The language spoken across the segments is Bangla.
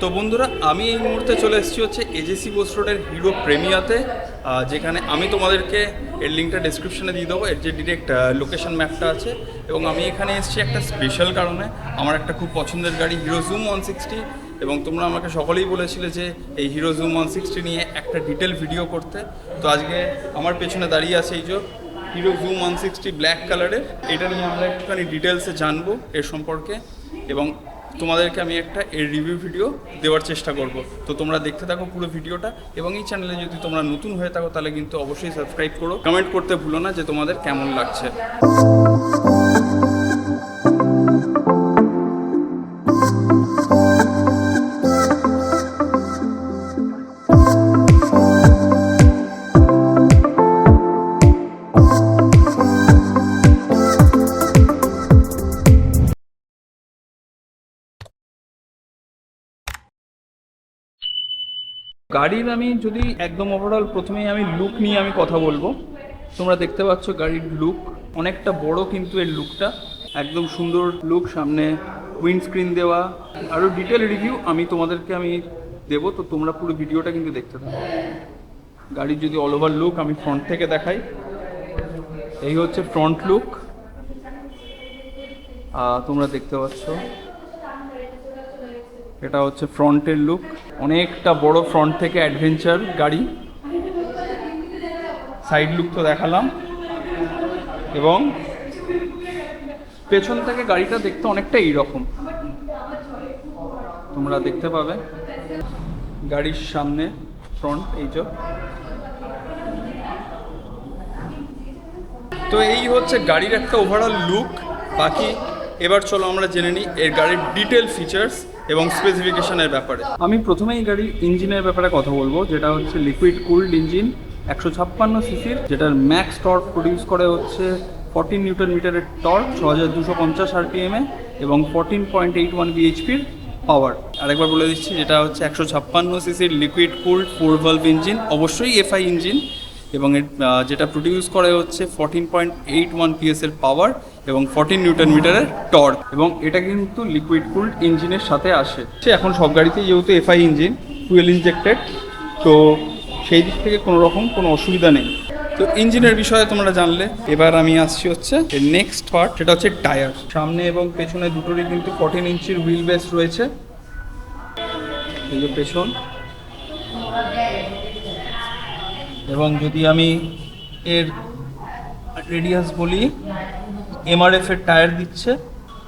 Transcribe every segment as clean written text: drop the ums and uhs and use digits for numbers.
তো বন্ধুরা, আমি এই মুহূর্তে চলে এসেছি হচ্ছে এজেসি বোস রোডের হিরো প্রেমিয়াতে, যেখানে আমি তোমাদেরকে এর লিঙ্কটা ডেসক্রিপশনে দিয়ে দেবো। এর যে ডিরেক্ট লোকেশন ম্যাপটা আছে। এবং আমি এখানে এসেছি একটা স্পেশাল কারণে। আমার একটা খুব পছন্দের গাড়ি হিরো জুম 160, এবং তোমরা আমাকে সকলেই বলেছিলে যে এই হিরো জুম 160 নিয়ে একটা ডিটেল ভিডিও করতে। তো আজকে আমার পেছনে দাঁড়িয়ে আছে এই যে হিরো জুম 160 ব্ল্যাক কালারের। এটা নিয়ে আমরা একটুখানি ডিটেলসে জানবো এর সম্পর্কে, এবং তোমাদেরকে আমি একটা এর রিভিউ ভিডিও দেওয়ার চেষ্টা করব। তো তোমরা দেখতে থাকো পুরো ভিডিওটা, এবং এই চ্যানেলে যদি তোমরা নতুন হয়ে থাকো তাহলে কিন্তু অবশ্যই সাবস্ক্রাইব করো। কমেন্ট করতে ভুলো না যে তোমাদের কেমন লাগছে। গাড়ির আমি যদি একদম ওভারঅল প্রথমেই আমি লুক নিয়ে আমি কথা বলবো। তোমরা দেখতে পাচ্ছ গাড়ির লুক অনেকটা বড়, কিন্তু এর লুকটা একদম সুন্দর লুক। সামনে উইন্ডস্ক্রিন দেওয়া, আরও ডিটেল রিভিউ আমি তোমাদেরকে দেবো। তো তোমরা পুরো ভিডিওটা কিন্তু দেখতে থাকো। গাড়ির যদি অল ওভার লুক আমি ফ্রন্ট থেকে দেখাই, এই হচ্ছে ফ্রন্ট লুক। তোমরা দেখতে পাচ্ছ এটা হচ্ছে ফ্রন্টের লুক। অনেকটা বড় ফ্রন্ট থেকে অ্যাডভেঞ্চার গাড়ি। সাইড লুক তো দেখালাম, এবং পেছন থেকে গাড়িটা দেখতে অনেকটা এইরকম তোমরা দেখতে পাবে। গাড়ির সামনে ফ্রন্ট এই যে। তো এই হচ্ছে গাড়ির একটা ওভারঅল লুক। বাকি এবার চলো আমরা জেনে নিই এর গাড়ির ডিটেল ফিচার্স এবং স্পেসিফিকেশনের ব্যাপারে। আমি প্রথমেই গাড়ির ইঞ্জিনের ব্যাপারে কথা বলবো, যেটা হচ্ছে লিকুইড কুলড ইঞ্জিন 156 সিসির, যেটার ম্যাক্স টর্ক প্রডিউস করে হচ্ছে 14 নিউটন মিটারের টর্ক, 6250 আরপিএমে, এবং 14.81 বিএইচপির পাওয়ার। আরেকবার বলে দিচ্ছি, যেটা হচ্ছে 156 সিসির লিকুইড কুলড 4 ভালভ ইঞ্জিন, অবশ্যই এফআই ইঞ্জিন, এবং যেটা প্রডিউস করে হচ্ছে 14.81 পিএস এর পাওয়ার এবং 14 নিউটন মিটারের টর্ক, এবং এটা কিন্তু লিকুইড কুলড ইঞ্জিনের সাথে আসে। এখন সব গাড়িতেই যেহেতু এফআই ইঞ্জিন, ফুয়েল ইনজেক্টেড, তো সেই দিক থেকে কোনো অসুবিধা নেই। তো ইঞ্জিনের বিষয়ে তোমরা জানলে, এবার আমি আসছি হচ্ছে এর নেক্সট পার্ট, সেটা হচ্ছে টায়ার। সামনে এবং পেছনে দুটোরই কিন্তু 14 ইঞ্চির হুইল বেস রয়েছে। এই যে পেছন, এবং যদি আমি এর রেডিয়াস বলি, এমআরএফ এর টায়ার দিচ্ছে।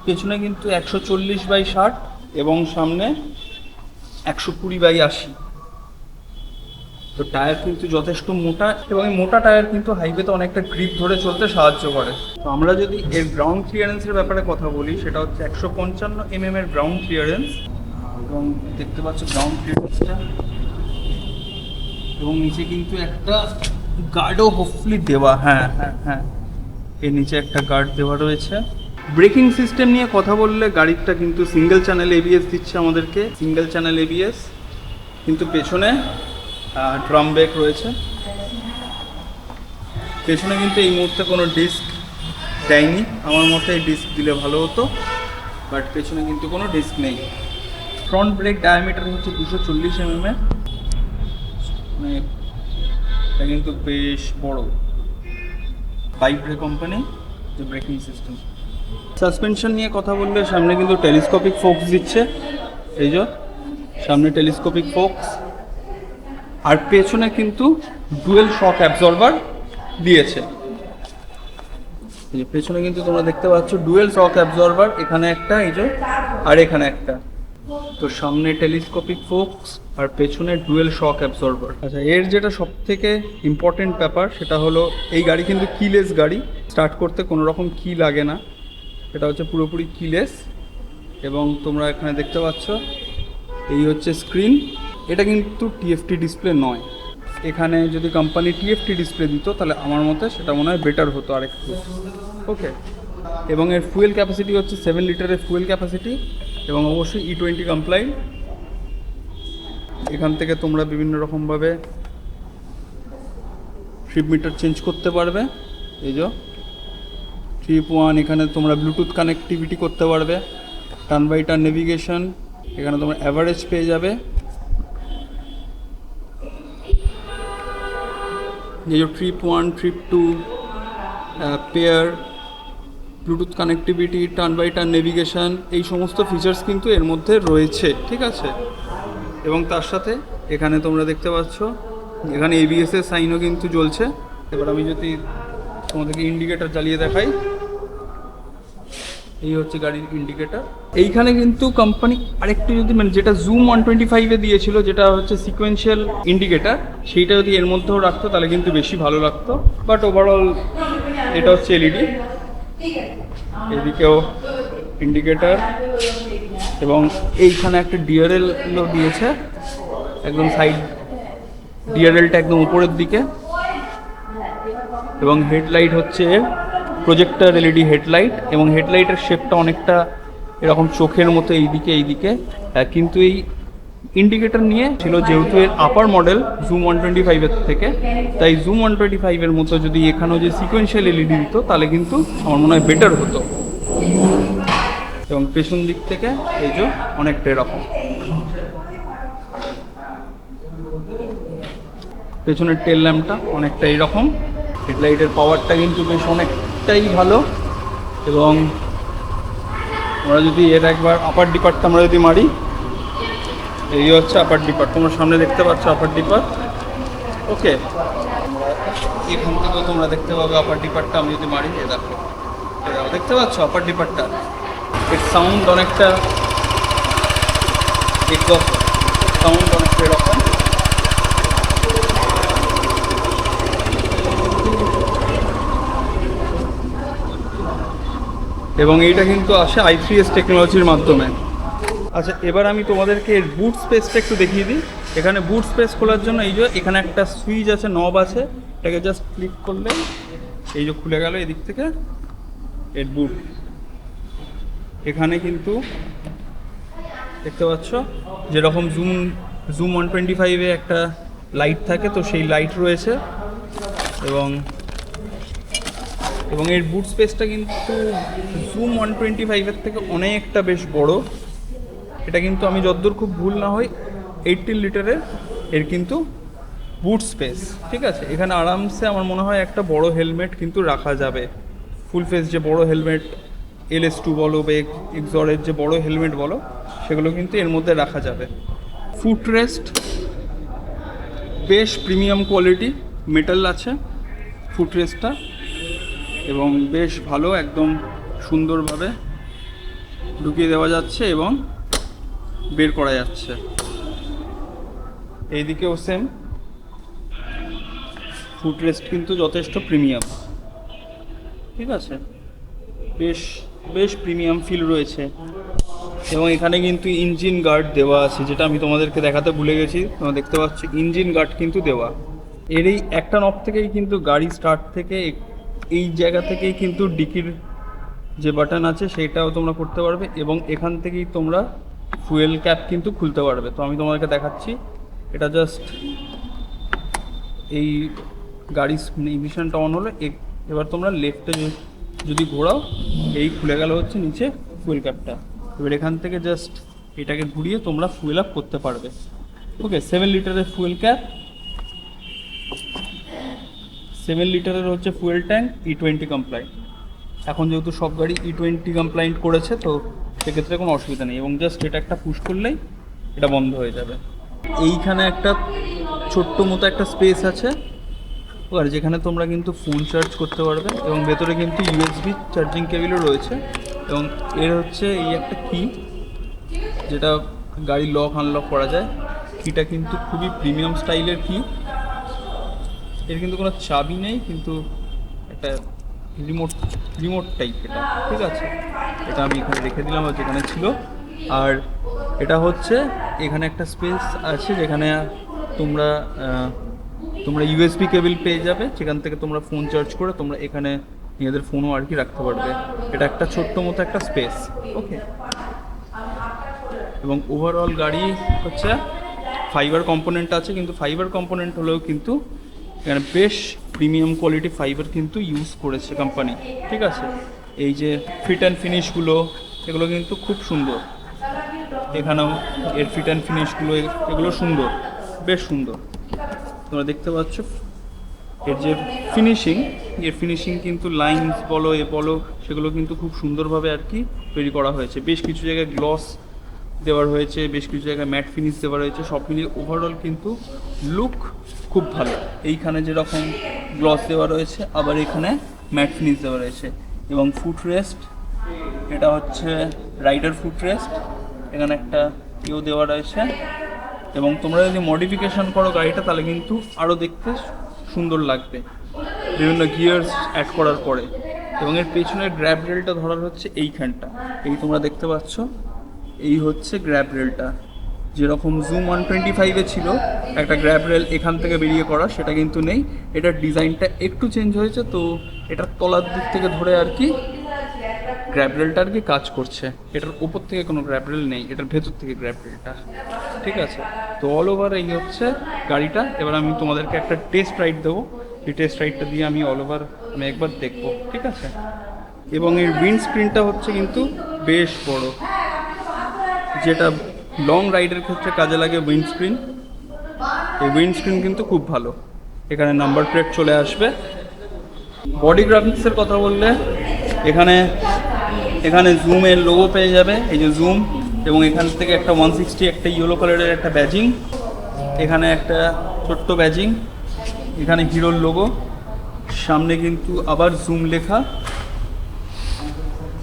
পেছনে কিন্তু 140/60 এবং সামনে 120/80। তো টায়ার কিন্তু যথেষ্ট মোটা, এবং এই মোটা টায়ার কিন্তু হাইওয়েতে অনেকটা গ্রিপ ধরে চলতে সাহায্য করে। তো আমরা যদি এর গ্রাউন্ড ক্লিয়ারেন্সের ব্যাপারে কথা বলি, সেটা হচ্ছে 155 এর গ্রাউন্ড ক্লিয়ারেন্স, এবং দেখতে পাচ্ছ গ্রাউন্ড ক্লিয়ারেন্সটা। এবং নিচে কিন্তু একটা গার্ডও হোপফুলি দেওয়া, হ্যাঁ, এর নিচে একটা গার্ড দেওয়া রয়েছে। ব্রেকিং সিস্টেম নিয়ে কথা বললে, গাড়িটা কিন্তু সিঙ্গেল চ্যানেল এবিএস দিচ্ছে আমাদেরকে, সিঙ্গেল চ্যানেল এবিএস, কিন্তু পেছনে ড্রাম ব্রেক রয়েছে। পেছনে কিন্তু এই মুহূর্তে কোনো ডিস্ক দেয়নি, আমার মতে এই ডিস্ক দিলে ভালো হতো, বাট পেছনে কিন্তু কোনো ডিস্ক নেই। ফ্রন্ট ব্রেক ডায়ামিটার হচ্ছে 240 এর, মানে এটা কিন্তু বেশ বড়। বাইব্রে কোম্পানি যে ব্রেকিং সিস্টেম। সাসপেনশন নিয়ে কথা বললে, সামনে কিন্তু টেলিস্কোপিক ফোকস দিচ্ছে, এই যে সামনে টেলিস্কোপিক ফোকস, আর পেছনে কিন্তু ডুয়েল শক অ্যাবজর্বার দিয়েছে। এই যে পেছনে কিন্তু তোমরা দেখতে পাচ্ছ ডুয়েল শক অ্যাবজর্বার, এখানে একটা, এই যে, আর এখানে একটা। তো সামনে টেলিস্কোপিক ফোকস আর পেছনে ডুয়েল শক অ্যাবজর্বার। আচ্ছা, এর যেটা সব থেকে ইম্পর্টেন্ট ব্যাপার, সেটা হলো এই গাড়ি কিন্তু কিলেস গাড়ি। স্টার্ট করতে কোনো রকম কি লাগে না, এটা হচ্ছে পুরোপুরি কিলেস। এবং তোমরা এখানে দেখতে পাচ্ছ এই হচ্ছে স্ক্রিন। এটা কিন্তু টিএফটি ডিসপ্লে নয়। এখানে যদি কোম্পানি টিএফটি ডিসপ্লে দিত, তাহলে আমার মতে সেটা মনে হয় বেটার হতো আরেকটু। ওকে, এবং এর ফুয়েল ক্যাপাসিটি হচ্ছে 7 লিটারের ফুয়েল ক্যাপাসিটি, এবং অবশ্যই E20 কমপ্লাইন্ট। এখান থেকে তোমরা বিভিন্ন রকমভাবে ট্রিপ মিটার চেঞ্জ করতে পারবে। এই যে ট্রিপ 1, এখানে তোমরা ব্লুটুথ কানেক্টিভিটি করতে পারবে, টার্ন বাই টার্ন নেভিগেশন, এখানে তোমরা অ্যাভারেজ পেয়ে যাবে, ये जो trip 1 trip 2 pair, Bluetooth connectivity, turn by turn navigation, এই সমস্ত ফিচার্স কিন্তু এর মধ্যে রয়েছে, ঠিক আছে। এবং তার সাথে এখানে তোমরা দেখতে পাচ্ছ এখানে ABS এর সাইনও কিন্তু জ্বলছে। এবার আমি যদি তোমাদেরকে ইন্ডিকেটার জ্বালিয়ে দেখাই, এই হচ্ছে গাড়ির ইন্ডিকেটার। এইখানে কিন্তু কোম্পানি আরেকটু যদি মানে যেটা জুম 125 এ দিয়েছিল, যেটা হচ্ছে সিকোয়েন্সিয়াল ইন্ডিকেটার, সেইটা যদি এর মধ্যেও রাখতো তাহলে কিন্তু বেশি ভালো লাগতো। বাট ওভারঅল এটা হচ্ছে এলইডি, এদিকেও ইন্ডিকেটার, এবং এইখানে একটা ডিআরএলও দিয়েছে একদম সাইড, ডিআরএলটা একদম উপরের দিকে, এবং হেডলাইট হচ্ছে প্রজেক্টর এলইডি হেডলাইট, এবং হেডলাইটের শেপটা অনেকটা এরকম চোখের মতো এইদিকে। কিন্তু এই ইন্ডিকেটর নিয়ে ছিল যেহেতু এর আপার মডেল জুম 125 এর থেকে, তাই জুম 125 এর মতো যদি এখানেও যে সিকোয়েন্সিয়াল এলইডি দিত তাহলে কিন্তু আমার মনে হয় বেটার হতো। এবং পেছন দিক থেকে এই যে অনেকটা এরকম, পেছনের টেল ল্যাম্পটা অনেকটা এইরকম, হেডলাইটের পাওয়ারটা কিন্তু বেশ অনেকটাই ভালো। এবং আমরা যদি এর একবার আপার ডিপারটা আমরা যদি মারি, এই হচ্ছে আপার ডিপার, তোমরা সামনে দেখতে পাচ্ছ আপার ডিপার। ওকে, এখান থেকেও তোমরা দেখতে পাবে আপার ডিপারটা। আমি যদি মারি, এ দেখো, দেখতে পাচ্ছ আপার ডিপারটা, এর সাউন্ড অনেকটা সাউন্ড অনেকটা এরকম। এবং এইটা কিন্তু আসে i3s টেকনোলজির মাধ্যমে। আচ্ছা, এবার আমি তোমাদেরকে এর বুট স্পেসটা একটু দেখিয়ে দিই। এখানে বুট স্পেস খোলার জন্য এই যে এখানে একটা সুইচ আছে, নব আছে, এটাকে জাস্ট ক্লিক করলে এই যে খুলে গেল এদিক থেকে এর বুট। এখানে কিন্তু দেখতে পাচ্ছ যেরকম জুম 125 এ একটা লাইট থাকে, তো সেই লাইট রয়েছে। এবং এর বুট স্পেসটা কিন্তু জুম 125 এর থেকে অনেকটা বেশ বড়। এটা কিন্তু আমি যতদূর খুব ভুল না হই 18 লিটারের এর কিন্তু বুট স্পেস, ঠিক আছে। এখানে আরামসে আমার মনে হয় একটা বড় হেলমেট কিন্তু রাখা যাবে, ফুল ফেস যে বড় হেলমেট LS2 বলো বা এক্সরের যে বড় হেলমেট বলো, সেগুলো কিন্তু এর মধ্যে রাখা যাবে। ফুট রেস্ট বেশ প্রিমিয়াম কোয়ালিটি মেটাল আছে ফুট রেস্টটা, এবং বেশ ভালো, একদম সুন্দরভাবে ঢুকিয়ে দেওয়া যাচ্ছে এবং বের করা যাচ্ছে। এইদিকেও সেম, ফুট রেস্ট কিন্তু যথেষ্ট প্রিমিয়াম, ঠিক আছে, বেশ প্রিমিয়াম ফিল রয়েছে। এবং এখানে কিন্তু ইঞ্জিন গার্ড দেওয়া আছে, যেটা আমি তোমাদেরকে দেখাতে ভুলে গেছি। তোমরা দেখতে পাচ্ছ ইঞ্জিন গার্ড কিন্তু দেওয়া। এর এই একটা নব থেকেই কিন্তু গাড়ি স্টার্ট থেকে এই জায়গা থেকেই কিন্তু ডিকির যে বাটন আছে সেটাও তোমরা করতে পারবে, এবং এখান থেকেই তোমরা ফুয়েল ক্যাপ কিন্তু খুলতে পারবে। তো আমি তোমাদেরকে দেখাচ্ছি, এটা জাস্ট এই গাড়ির ইমিশনটা অন হলে এবার তোমরা লেফটে যদি ঘোরাও, এই খুলে গেল হচ্ছে নিচে ফুয়েল ক্যাপটা। এবার এখান থেকে জাস্ট এটাকে ঘুরিয়ে তোমরা ফুয়েল আপ করতে পারবে। ওকে, 7 লিটারের ফুয়েল ক্যাপ, 7 লিটারের হচ্ছে ফুয়েল ট্যাঙ্ক, E20 কমপ্লায়েন্ট। এখন যেহেতু সব গাড়ি E20 কমপ্লায়েন্ট করেছে, তো সেক্ষেত্রে কোনো অসুবিধা নেই। এবং জাস্ট এটা একটা পুশ করলেই এটা বন্ধ হয়ে যাবে। এইখানে একটা ছোট্ট মতো একটা স্পেস আছে, আর যেখানে তোমরা কিন্তু ফোন চার্জ করতে পারবে, এবং ভেতরে কিন্তু USB চার্জিং কেবিলও রয়েছে। এবং এর হচ্ছে এই একটা কি, যেটা গাড়ি লক আনলক করা যায়। কিটা কিন্তু খুবই প্রিমিয়াম স্টাইলের কি, এর কিন্তু কোনো চাবি নেই, কিন্তু একটা রিমোট টাইপ এটা, ঠিক আছে। এটা আমি এখানে রেখে দিলাম যেখানে ছিল। আর এটা হচ্ছে এখানে একটা স্পেস আছে যেখানে তোমরা USB কেবল পেয়ে যাবে, যেখান থেকে তোমরা ফোন চার্জ করে তোমরা এখানে নিজেদের ফোনও আর কি রাখতে পারবে। এটা একটা ছোট্ট মতো একটা স্পেস। ওকে, এবং ওভারঅল গাড়ি হচ্ছে ফাইবার কম্পোনেন্ট আছে, কিন্তু ফাইবার কম্পোনেন্ট হলেও কিন্তু এখানে বেশ প্রিমিয়াম কোয়ালিটি ফাইবার কিন্তু ইউজ করেছে কোম্পানি, ঠিক আছে। এই যে ফিট অ্যান্ড ফিনিশগুলো, এগুলো কিন্তু খুব সুন্দর। এখানেও এর ফিট অ্যান্ড ফিনিশগুলো এগুলো সুন্দর, বেশ সুন্দর। তোমরা দেখতে পাচ্ছ এর যে ফিনিশিং কিন্তু লাইন্স বলো বলো সেগুলো কিন্তু খুব সুন্দরভাবে আর কি তৈরি করা হয়েছে। বেশ কিছু জায়গায় গ্লস দেওয়ার হয়েছে, বেশ কিছু জায়গায় ম্যাট ফিনিশ দেওয়া হয়েছে। সব মিলিয়ে ওভারঅল কিন্তু লুক খুব ভালো। এইখানে যেরকম গ্লস দেওয়া রয়েছে, আবার এখানে ম্যাট ফিনিশ দেওয়া রয়েছে। এবং ফুট রেস্ট, এটা হচ্ছে রাইডার ফুট রেস্ট, এখানে একটা দেওয়া রয়েছে। এবং তোমরা যদি মডিফিকেশন করো গাড়িটা তাহলে কিন্তু আরও দেখতে সুন্দর লাগবে বিভিন্ন গিয়ার্স অ্যাড করার পরে। এবং এর পেছনের গ্র্যাব রেলটা ধরার হচ্ছে এইখানটা, এই তোমরা দেখতে পাচ্ছ, এই হচ্ছে গ্র্যাব রেলটা। যেরকম জুম 125-এ ছিল একটা গ্র্যাব রেল এখান থেকে বেরিয়ে করা, সেটা কিন্তু নেই। এটার ডিজাইনটা একটু চেঞ্জ হয়েছে, তো এটার তলার দিক থেকে ধরে আর কি গ্র্যাব রেলটা আর কি কাজ করছে। এটার উপর থেকে কোনো গ্র্যাব রেল নেই, এটার ভেতর থেকে গ্র্যাব রেলটা, ঠিক আছে। তো অল ওভার এই হচ্ছে গাড়িটা। এবার আমি তোমাদেরকে একটা টেস্ট রাইড দেবো, এই টেস্ট রাইডটা দিয়ে আমি অল ওভার আমি একবার দেখবো, ঠিক আছে। এবং এর উইন্ড স্ক্রিনটা হচ্ছে কিন্তু বেশ বড়, যেটা লং রাইডের ক্ষেত্রে কাজে লাগে উইন্ড স্ক্রিন। এই উইন্ড স্ক্রিন কিন্তু খুব ভালো, এখানে নাম্বার প্লেট চলে আসবে। বডি গ্রাফিক্সের কথা বললে এখানে জুমের লোগো পেয়ে যাবে, এই যে জুম। এবং এখান থেকে একটা 160 একটা ইয়েলো কালারের একটা ব্যাজিং, এখানে একটা ছোট্ট ব্যাজিং, এখানে হিরোর লোগো, সামনে কিন্তু আবার জুম লেখা।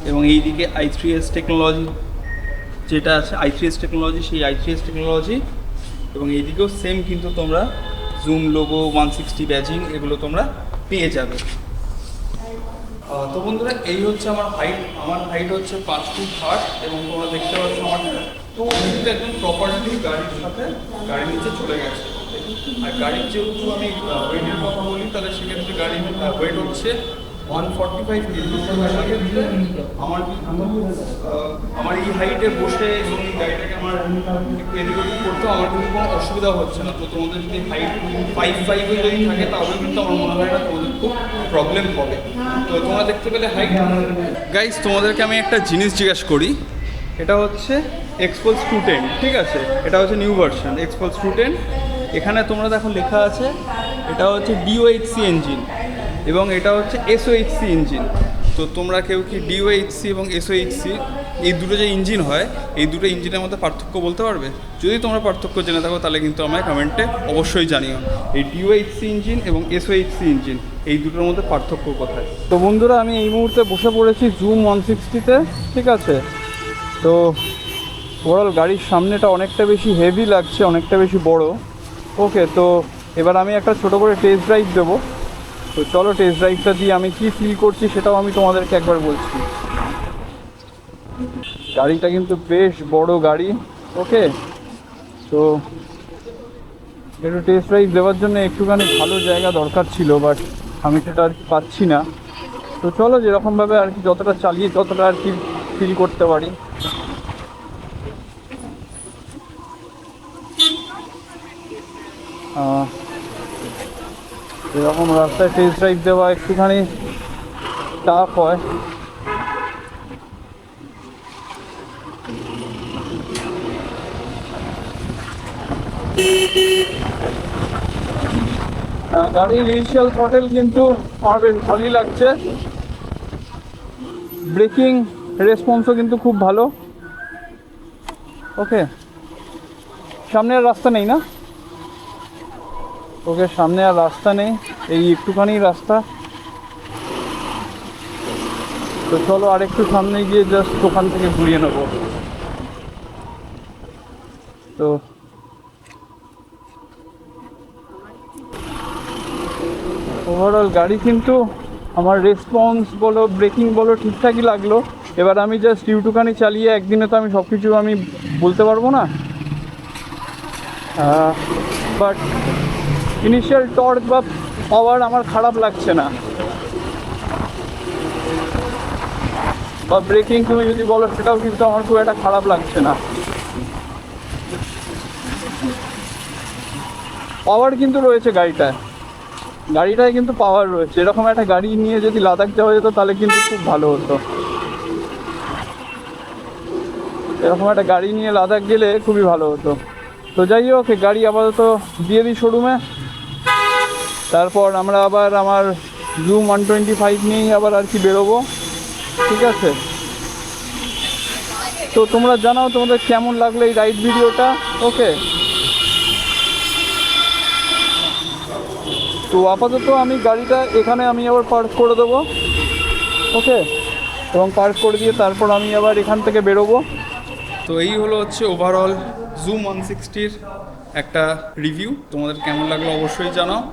এবং এইদিকে i3s টেকনোলজি যেটা আছে, i3s টেকনোলজি, সেই i3s টেকনোলজি। এবং এইদিকেও সেম কিন্তু তোমরা জুম লোগো, 160 ব্যাজিং, এগুলো তোমরা পেয়ে যাবে। তো বন্ধুরা, এই হচ্ছে আমার হাইট হচ্ছে 5 ফুট 8। এবং তোমরা দেখতে পাচ্ছ আমার তো কিন্তু একদম প্রপারলি গাড়ির সাথে গাড়ির নিচে চলে গেছে। আর গাড়ির যেহেতু আমি ওয়েটের কথা বলি, তাহলে সেক্ষেত্রে গাড়ির ওয়েট হচ্ছে 145 কেজি। আমার এই হাইটে বসে এবং এই গাড়িটাকে আমার একটু এদিক ওদিক করতেও আমার কিন্তু কোনো অসুবিধা হচ্ছে না। তো তোমাদের যদি হাইট 5'5" যদি থাকে তাহলে কিন্তু আমার মনে হয় না তোমাদের খুব প্রবলেম হবে। তো তোমরা দেখতে পেলে হাইট। গাইস, তোমাদেরকে আমি একটা জিনিস জিজ্ঞেস করি, এটা হচ্ছে এক্সপালস 210, ঠিক আছে। এটা হচ্ছে নিউ ভার্সন এক্সপালস 210। এখানে তোমরা দেখো লেখা আছে এটা হচ্ছে DOHC ইঞ্জিন এবং এটা হচ্ছে SOHC ইঞ্জিন। তো তোমরা কেউ কি DOHC এবং SOHC এই দুটো যে ইঞ্জিন হয়, এই দুটো ইঞ্জিনের মধ্যে পার্থক্য বলতে পারবে? যদি তোমরা পার্থক্য জেনে থাকো তাহলে কিন্তু আমায় কমেন্টে অবশ্যই জানিও, এই DOHC ইঞ্জিন এবং SOHC ইঞ্জিন এই দুটোর মধ্যে পার্থক্য কোথায়। তো বন্ধুরা, আমি এই মুহূর্তে বসে পড়েছি জুম 160-তে, ঠিক আছে। তো ওভারঅল গাড়ির সামনেটা অনেকটা বেশি হেভি লাগছে, অনেকটা বেশি বড়। ওকে, তো এবার আমি একটা ছোটো করে টেস্ট ড্রাইভ দেবো। তো চলো টেস্ট ড্রাইভটা দিয়ে আমি কি ফিল করছি সেটাও আমি তোমাদেরকে একবার বলছি। গাড়িটা কিন্তু বেশ বড় গাড়ি, ওকে। তো একটু টেস্ট ড্রাইভ দেওয়ার জন্য একটুখানি ভালো জায়গা দরকার ছিল, বাট আমি সেটা আর কি পাচ্ছি না। তো চলো যেরকমভাবে আর কি যতটা চালিয়ে ততটা আর কি ফিল করতে পারি। এরকম রাস্তায় টেস্ট ড্রাইভ দেওয়া একটুখানি টাফ হয়। গাড়ির ইনিশিয়াল থ্রটেল কিন্তু আমার বেশ ভালোই লাগছে। ব্রেকিং রেসপন্সও কিন্তু খুব ভালো। ওকে, সামনে আর রাস্তা নেই না? ওকে, সামনে আর রাস্তা নেই, এই একটুখানি রাস্তা। তো চলো আরেকটু সামনে গিয়ে জাস্ট ওখান থেকে ঘুরিয়ে নেবো। তো ওভারঅল গাড়ি কিন্তু আমার রেসপন্স বলো, ব্রেকিং বলো, ঠিকঠাকই লাগলো। এবার আমি জাস্ট ইউটুখানি চালিয়ে একদিনে তো আমি সব কিছু আমি বলতে পারবো না, বাট ইনিশিয়াল টর্ক বা পাওয়ার আমার খারাপ লাগছে না। বা ব্রেকিং তুমি যদি বলো সেটাও কিন্তু আমার খুব একটা খারাপ লাগছে না। পাওয়ার কিন্তু রয়েছে গাড়িটায় কিন্তু পাওয়ার রয়েছে। এরকম একটা গাড়ি নিয়ে যদি লাদাখ যাওয়া যেত তাহলে কিন্তু খুব ভালো হতো। এরকম একটা গাড়ি নিয়ে লাদাখ গেলে খুবই ভালো হতো। তো যাই হোক, গাড়ি আপাতত দিয়ে দিই শোরুমে, তারপর আমরা আবার আমার জুম 125 নিয়েই আবার আর কি বেরোবো, ঠিক আছে? তো তোমরা জানাও তোমাদের কেমন লাগলো এই রাইড ভিডিওটা, ওকে? তো আপাতত আমি গাড়িটা এখানে আমি আবার পার্ক করে দেবো, ওকে? এবং পার্ক করে দিয়ে তারপর আমি আবার এখান থেকে বেরোবো। তো এই হলো হচ্ছে ওভারঅল জুম 160-র একটা রিভিউ। তোমাদের কেমন লাগলো অবশ্যই জানাও।